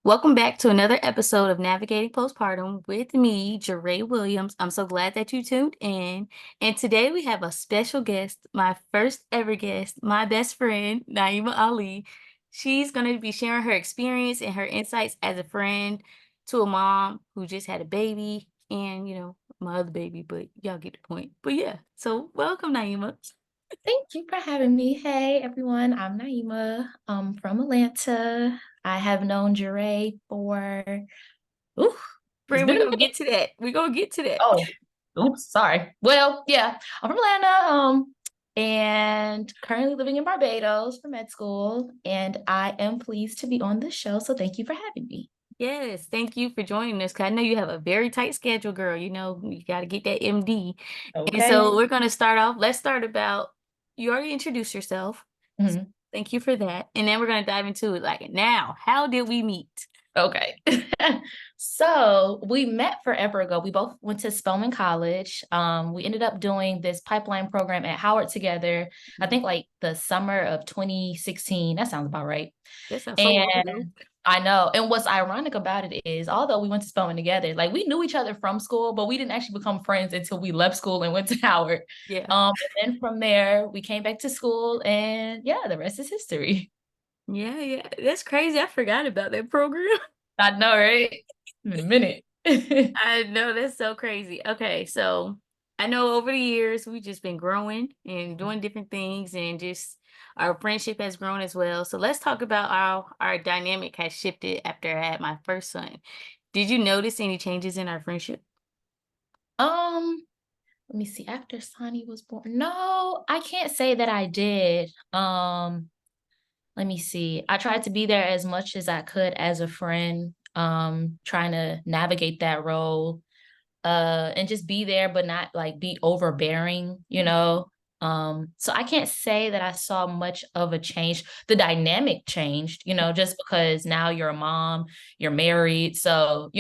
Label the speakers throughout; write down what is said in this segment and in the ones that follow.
Speaker 1: Welcome back to another episode of Navigating Postpartum with me, Jaree Williams. I'm so glad that you tuned in. And today we have a special guest, my first ever guest, my best friend, Naeemah Ali. She's going to be sharing her experience and her insights as a friend to a mom who just had a baby and, my other baby, but y'all get the point. But yeah, so welcome, Naeemah.
Speaker 2: Thank you for having me. Hey everyone, I'm Naeemah. I'm from Atlanta. I have known Jaree for ooh, it's
Speaker 1: Friend,
Speaker 2: been
Speaker 1: we're
Speaker 2: a
Speaker 1: going to
Speaker 2: minute.
Speaker 1: get to that. We're going to get to that.
Speaker 2: Oh, oops, sorry. Well, yeah, I'm from Atlanta, and currently living in Barbados for med school. And I am pleased to be on the show. So thank you for having me.
Speaker 1: Yes, thank you for joining us. Cause I know you have a very tight schedule, girl. You got to get that MD. And so
Speaker 2: Okay.
Speaker 1: we're going to start off. Let's start about, you already introduced yourself.
Speaker 2: Mhm.
Speaker 1: Thank you for that. And then we're going to dive into it. Like, now, how did we meet?
Speaker 2: Okay. So we met forever ago. We both went to Spelman College. We ended up doing this pipeline program at Howard together, I think like the summer of 2016. That sounds about right.
Speaker 1: That sounds so long
Speaker 2: And
Speaker 1: ago.
Speaker 2: I know. And what's ironic about it is, although we went to Spelman together, like we knew each other from school, but we didn't actually become friends until we left school and went to Howard.
Speaker 1: Yeah.
Speaker 2: And then from there, we came back to school, and yeah, the rest is history.
Speaker 1: Yeah, yeah. That's crazy. I forgot about that program.
Speaker 2: I know, right? In a minute.
Speaker 1: I know that's so crazy. Okay, so I know over the years we've just been growing and doing different things, and just our friendship has grown as well. So let's talk about how our dynamic has shifted after I had my first son. Did you notice any changes in our friendship?
Speaker 2: Um, Let me see. After Sonny was born, no, I can't say that I did. Let me see. I tried to be there as much as I could as a friend, trying to navigate that role, and just be there, but not like be overbearing. So I can't say that I saw much of a change. The dynamic changed, just because now you're a mom, you're married. So,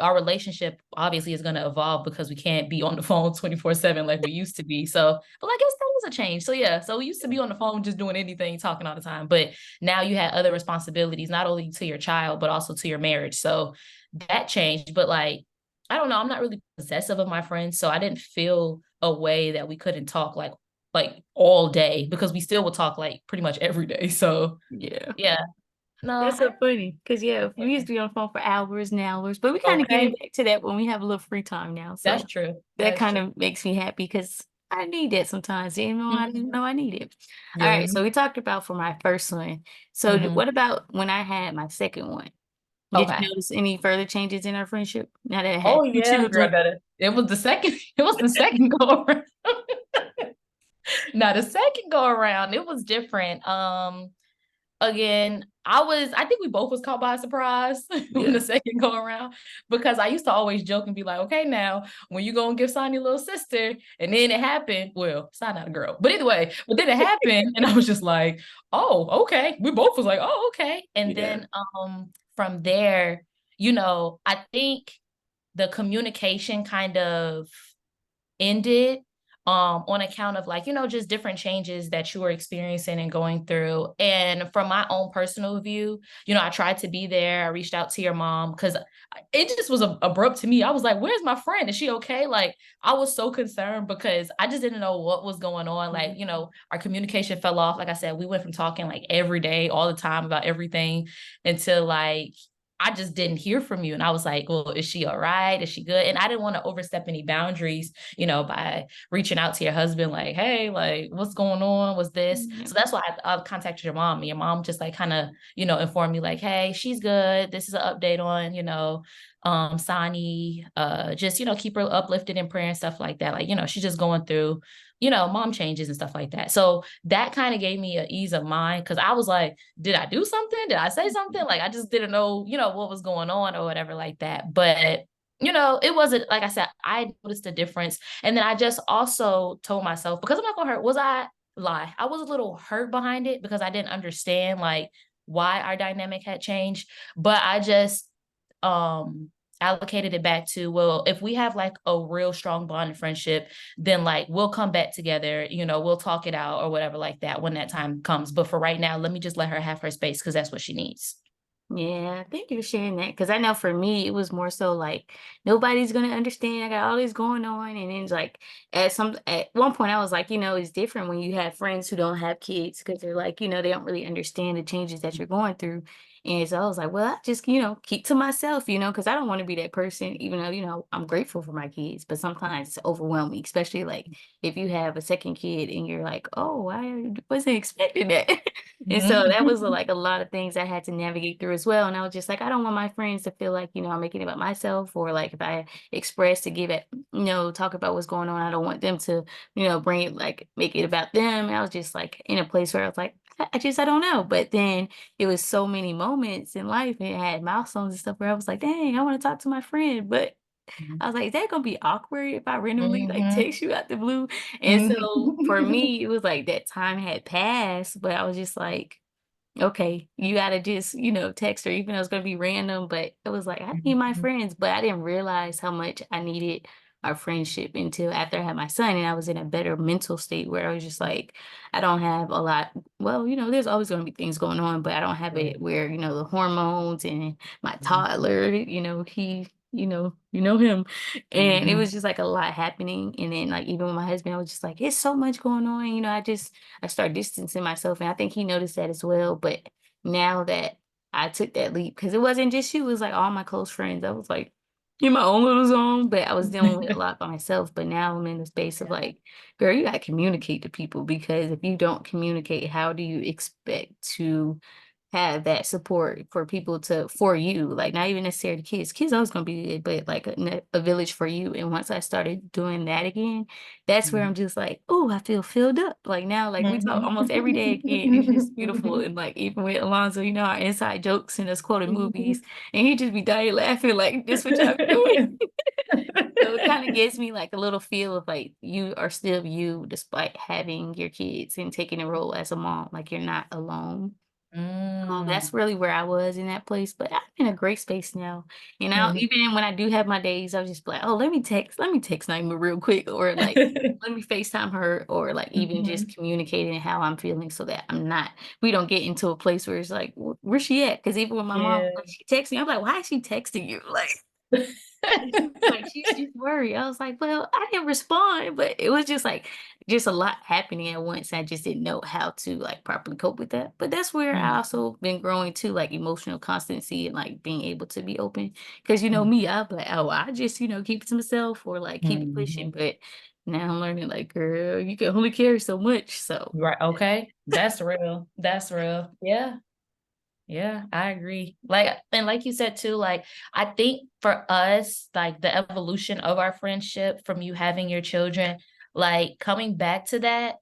Speaker 2: our relationship obviously is going to evolve because we can't be on the phone 24/7 like we used to be. So, but I guess that was a change. So yeah, so we used to be on the phone just doing anything, talking all the time. But now you had other responsibilities, not only to your child, but also to your marriage. So that changed. But like, I don't know. I'm not really possessive of my friends, so I didn't feel a way that we couldn't talk like all day, because we still would talk like pretty much every day. So
Speaker 1: Yeah.
Speaker 2: yeah, no,
Speaker 1: That's so funny. Cause yeah, we used to be on the phone for hours and hours, but we kind of getting
Speaker 2: okay,
Speaker 1: back to that when we have a little free time now.
Speaker 2: that's
Speaker 1: So
Speaker 2: true.
Speaker 1: that
Speaker 2: That's
Speaker 1: kind
Speaker 2: true.
Speaker 1: of makes me happy because I need that sometimes. I
Speaker 2: Mhm.
Speaker 1: didn't know I need it. All
Speaker 2: Yeah.
Speaker 1: right, so we talked about for my first one. So
Speaker 2: Mhm.
Speaker 1: what about when I had my second one? Did you
Speaker 2: Okay.
Speaker 1: notice any further changes in our friendship now that I had
Speaker 2: Oh
Speaker 1: two
Speaker 2: yeah, girl,
Speaker 1: children?
Speaker 2: better. It was the second. It was the second go around. Now the second go around, it was different. Again, I think we both was caught by surprise when the
Speaker 1: Yeah.
Speaker 2: second go around, because I used to always joke and be like, okay, now when you gonna give Sonny a little sister, and then it happened. Well, Sonny not a girl, but anyway, but then it happened, and I was just like, oh, okay. We both was like, oh, okay. And
Speaker 1: Yeah.
Speaker 2: then from there, I think the communication kind of ended, on account of, like, just different changes that you were experiencing and going through. And from my own personal view, I tried to be there. I reached out to your mom because it just was abrupt to me. I was like, where's my friend? Is she okay? Like, I was so concerned because I just didn't know what was going on. Like, our communication fell off. Like I said, we went from talking like every day, all the time about everything, until like I just didn't hear from you. And I was like, well, is she all right? Is she good? And I didn't want to overstep any boundaries, by reaching out to your husband, like, hey, like, what's going on? Was this?
Speaker 1: Yeah.
Speaker 2: So that's why I contacted your mom. And your mom just like kind of, informed me, like, hey, she's good. This is an update on, Sani. Just, keep her uplifted in prayer and stuff like that. Like, she's just going through, mom changes and stuff like that. So that kind of gave me an ease of mind, because I was like, did I do something? Did I say something? Like, I just didn't know, what was going on or whatever like that. But it wasn't, like I said, I noticed a difference. And then I just also told myself, because I'm not gonna hurt, I was a little hurt behind it because I didn't understand like why our dynamic had changed. But I just allocated it back to, well, if we have like a real strong bond and friendship, then like we'll come back together, we'll talk it out or whatever like that when that time comes. But for right now, let me just let her have her space because that's what she needs.
Speaker 1: Yeah, thank you for sharing that. Because I know for me, it was more so like nobody's gonna understand. I got all this going on, and then it's like at one point, I was like, it's different when you have friends who don't have kids because they're like, they don't really understand the changes that you're going through. And so I was like, well, I just keep to myself, because I don't want to be that person. Even though I'm grateful for my kids, but sometimes it's overwhelming, especially like if you have a second kid and you're like, oh, I wasn't expecting that. And so that was
Speaker 2: Mhm.
Speaker 1: like a lot of things I had to navigate through as well. And I was just like, I don't want my friends to feel like, I'm making it about myself, or like if I express to give it, talk about what's going on, I don't want them to, bring it like make it about them. And I was just like in a place where I was like, I don't know. But then it was so many moments in life and it had milestones and stuff where I was like, dang, I want to talk to my friend. But I was like, is that gonna be awkward if I randomly like
Speaker 2: Mhm.
Speaker 1: text you out the blue? And so for
Speaker 2: Mhm.
Speaker 1: me, it was like that time had passed, but I was just like, okay, you gotta just, text her, even though it's gonna be random. But it was like, I need my
Speaker 2: Mhm.
Speaker 1: friends, but I didn't realize how much I needed our friendship until after I had my son and I was in a better mental state where I was just like, I don't have a lot. Well, there's always gonna be things going on, but I don't have
Speaker 2: Right.
Speaker 1: it where, the hormones and my
Speaker 2: Mhm.
Speaker 1: toddler, he him. And it
Speaker 2: Mhm.
Speaker 1: was just like a lot happening. And then like even with my husband, I was just like, it's so much going on. I started distancing myself, and I think he noticed that as well. But now that I took that leap, because it wasn't just you, it was like all my close friends. I was like in my own little zone, but I was dealing with a lot by myself. But now I'm in the space of like, girl, you gotta communicate to people, because if you don't communicate, how do you expect to have that support for people for you, like not even necessarily kids. Kids always gonna be good, but like a village for you. And once I started doing that again, that's where I'm
Speaker 2: Mhm.
Speaker 1: just like, oh, I feel filled up. Like now, like we talk
Speaker 2: Mhm.
Speaker 1: almost every day again. It's just beautiful. And like even with Alonzo, our inside jokes and us quoting movies, and he just be dying laughing, like this what y'all be doing. So it kind of gives me like a little feel of like you are still you despite having your kids and taking a role as a mom. Like you're not alone. Oh,
Speaker 2: Mm.
Speaker 1: that's really where I was in that place, but I'm in a great space now.
Speaker 2: Mhm.
Speaker 1: Even when I do have my days, I'll just be like, "Oh, let me text Naeemah real quick," or like, "Let me FaceTime her," or like even just
Speaker 2: Mhm.
Speaker 1: communicating how I'm feeling so that we don't get into a place where it's like, "Where's she at?" Because even with my mom,
Speaker 2: Yeah.
Speaker 1: like she texts me, I'm like, "Why is she texting you?" Like, like, she's worried. I was like, "Well, I didn't respond," but it was just like just a lot happening at once. I just didn't know how to, like, properly cope with that. But that's where I
Speaker 2: Mm.
Speaker 1: also been growing too, like, emotional constancy and, like, being able to be open. Because you know
Speaker 2: Mm.
Speaker 1: me, I'll be like, "Oh, I just, keep it to myself or, like, keep it pushing."
Speaker 2: Mhm.
Speaker 1: But now I'm learning, like, "Girl, you can only carry so much." So
Speaker 2: Right, okay. That's real. That's real. Yeah. Yeah, I agree. Like, and like you said too, like, I think for us, like the evolution of our friendship from you having your children, like coming back to that,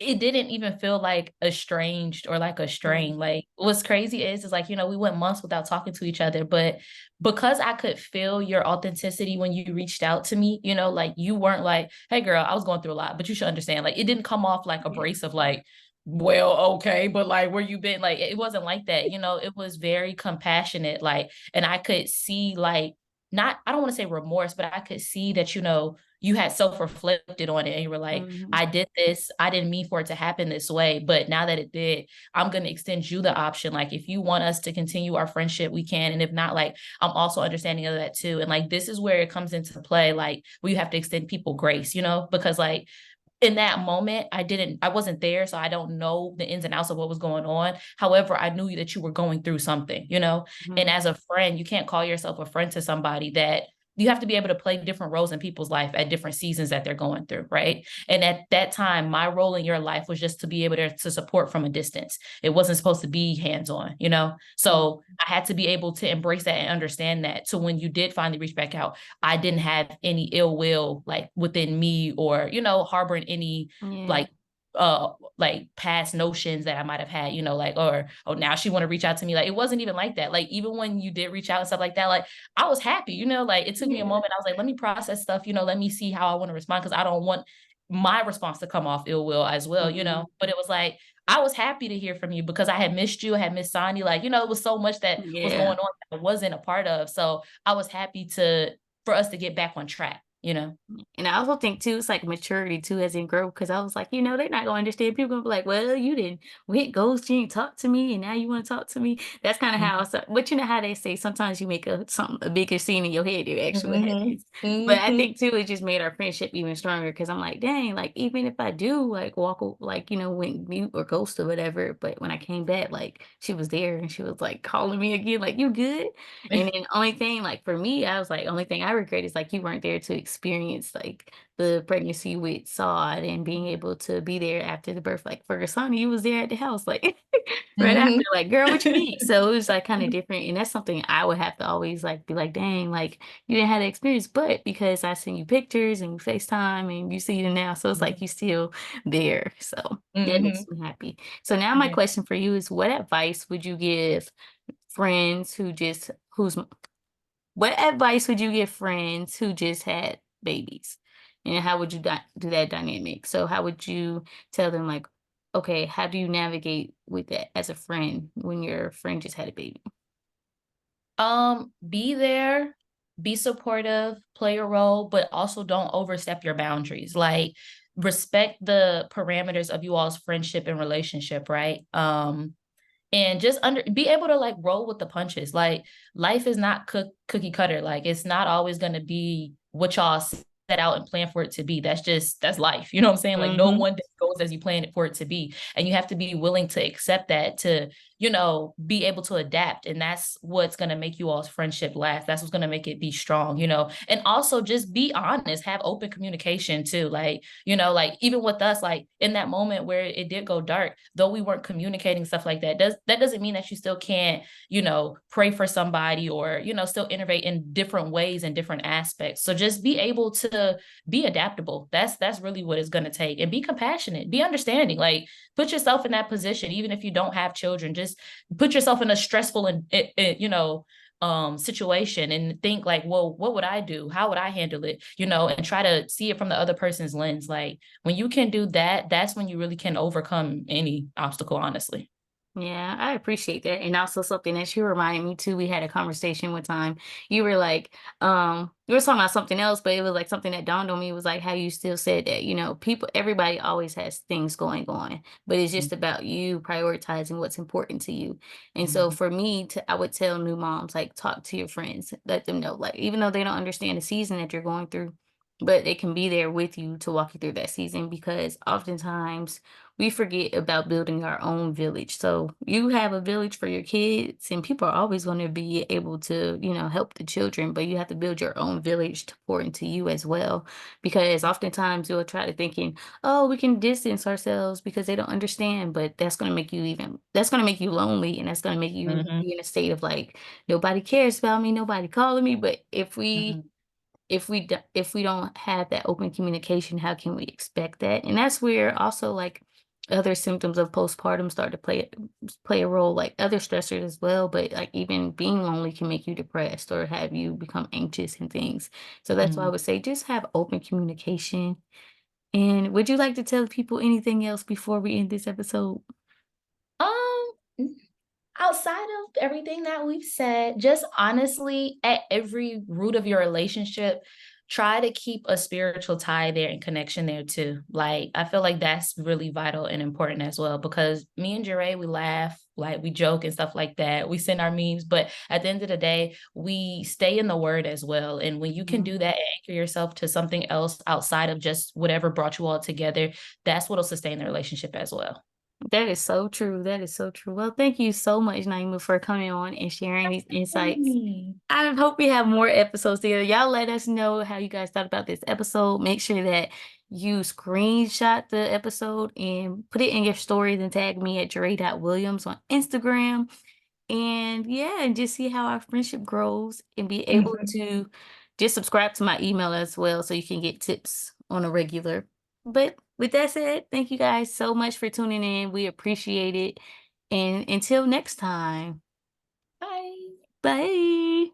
Speaker 2: it didn't even feel like estranged or like a
Speaker 1: mhm,
Speaker 2: strain. Like what's crazy is like, we went months without talking to each other, but because I could feel your authenticity when you reached out to me, like you weren't like, hey girl, I was going through a lot, but you should understand. Like it didn't come off like
Speaker 1: yeah,
Speaker 2: abrasive, like, well, okay, but like where you been? Like it wasn't like that, it was very compassionate, like, and I could see like not I don't want to say remorse, but I could see that, you had self-reflected on it and you were like,
Speaker 1: mhm,
Speaker 2: I did this, I didn't mean for it to happen this way, but now that it did, I'm gonna extend you the option. Like if you want us to continue our friendship, we can. And if not, like I'm also understanding of that too. And like this is where it comes into play, like where you have to extend people grace, because like in that moment, I wasn't there, so I don't know the ins and outs of what was going on. However, I knew that you were going through something. And
Speaker 1: mhm,
Speaker 2: as a friend, you can't call yourself a friend to somebody that you have to be able to play different roles in people's life at different seasons that they're going through, right? And at that time, my role in your life was just to be able to support from a distance. It wasn't supposed to be hands-on.
Speaker 1: mhm,
Speaker 2: So I had to be able to embrace that and understand that. So when you did finally reach back out, I didn't have any ill will like within me or, harboring any
Speaker 1: yeah,
Speaker 2: like like past notions that I might have had, like, or oh now she want to reach out to me. Like it wasn't even like that. Like even when you did reach out and stuff like that, like I was happy, like it took me a
Speaker 1: yeah,
Speaker 2: moment. I was like, let me process stuff, let me see how I want to respond because I don't want my response to come off ill will as well.
Speaker 1: mhm,
Speaker 2: But it was like I was happy to hear from you because I had missed you, I had missed Sonya. Like, it was so much that was
Speaker 1: yeah.
Speaker 2: going on that I wasn't a part of. So I was happy for us to get back on track. you know?
Speaker 1: And I also think too, it's like maturity too as in growth, because I was like, they're not gonna understand. People gonna be like, well, you didn't went ghost, you didn't talk to me, and now you want to talk to me. That's kind of how.
Speaker 2: Mhm.
Speaker 1: So, but you know how they say sometimes you make a bigger scene in your head than actually
Speaker 2: Mhm.
Speaker 1: happens. But I
Speaker 2: Mhm.
Speaker 1: think too, it just made our friendship even stronger because I'm like, dang, like even if I do like like went mute or ghost or whatever, but when I came back, like she was there and she was like calling me again, like you good. And then only thing, like for me, I was like, only thing I regret is like you weren't there to experience like the pregnancy with Saud and being able to be there after the birth. Like for Sonny, you was there at the house, like right after,
Speaker 2: Mhm.
Speaker 1: like, girl, what you mean? So it was like kind of different. And that's something I would have to always like be like, dang, like you didn't have the experience, but because I send you pictures and we FaceTime and you see it now, so it's like you still there. So that makes
Speaker 2: Mhm.
Speaker 1: me happy. So now my
Speaker 2: Yeah.
Speaker 1: question for you is what advice would you give friends who just who's what advice would you give friends who just had babies? And how would you do that dynamic? So how would you tell them like, okay, how do you navigate with that as a friend when your friend just had a baby?
Speaker 2: Be there, be supportive, play a role, but also don't overstep your boundaries. Like respect the parameters of you all's friendship and relationship, right? And just be able to like roll with the punches. Like life is not cookie cutter. Like it's not always going to be what y'all set out and plan for it to be. That's life. You know what I'm saying? Like no
Speaker 1: Mhm.
Speaker 2: one day goes as you planned it for it to be. And you have to be willing to accept that to, be able to adapt. And that's what's going to make you all's friendship last. That's what's going to make it be strong. And also just be honest, have open communication too. Like even with us, like in that moment where it did go dark, though we weren't communicating stuff like that doesn't mean that you still can't, pray for somebody or, still innovate in different ways and different aspects. So just be able to be adaptable. That's really what it's gonna take. And be compassionate, be understanding. Like put yourself in that position, even if you don't have children, just put yourself in a stressful and situation and think like, well, what would I do? How would I handle it? And try to see it from the other person's lens. Like when you can do that, that's when you really can overcome any obstacle, honestly.
Speaker 1: Yeah, I appreciate that. And also something that you reminded me too, we had a conversation one time. You were like, we were talking about something else, but it was like something that dawned on me was like how you still said that, people, everybody always has things going on, but it's just about you prioritizing what's important to you. And so
Speaker 2: Mhm.
Speaker 1: for me I would tell new moms, like talk to your friends, let them know, like, even though they don't understand the season that you're going through, but they can be there with you to walk you through that season because oftentimes we forget about building our own village. So you have a village for your kids, and people are always going to be able to, help the children, but you have to build your own village to pour into you as well. Because oftentimes you'll try to thinking, oh, we can distance ourselves because they don't understand, but that's going to make you lonely, and that's going to make you
Speaker 2: Mhm.
Speaker 1: be in a state of like, nobody cares about me, nobody calling me. But
Speaker 2: Mhm.
Speaker 1: if we don't have that open communication, how can we expect that? And that's where also like other symptoms of postpartum start to play a role, like other stressors as well. But like even being lonely can make you depressed or have you become anxious and things. So that's why I
Speaker 2: Mhm.
Speaker 1: would say just have open communication. And would you like to tell people anything else before we end this episode?
Speaker 2: Um, Outside of everything that we've said, just honestly, at every root of your relationship, try to keep a spiritual tie there and connection there too. Like, I feel like that's really vital and important as well because me and Jaree, we laugh, like we joke and stuff like that. We send our memes, but at the end of the day, we stay in the word as well. And when you can
Speaker 1: Mhm.
Speaker 2: do that and anchor yourself to something else outside of just whatever brought you all together, that's what'll sustain the relationship as well.
Speaker 1: That is so true. That is so true. Well, thank you so much, Naima, for coming on and sharing these insights.
Speaker 2: Absolutely.
Speaker 1: I hope we have more episodes together. Y'all let us know how you guys thought about this episode. Make sure that you screenshot the episode and put it in your stories and tag me at Williams on Instagram. And yeah, and just see how our friendship grows and be able
Speaker 2: Mhm.
Speaker 1: to just subscribe to my email as well so you can get tips on a regular. But with that said, thank you guys so much for tuning in. We appreciate it. And until next time,
Speaker 2: Bye.
Speaker 1: bye.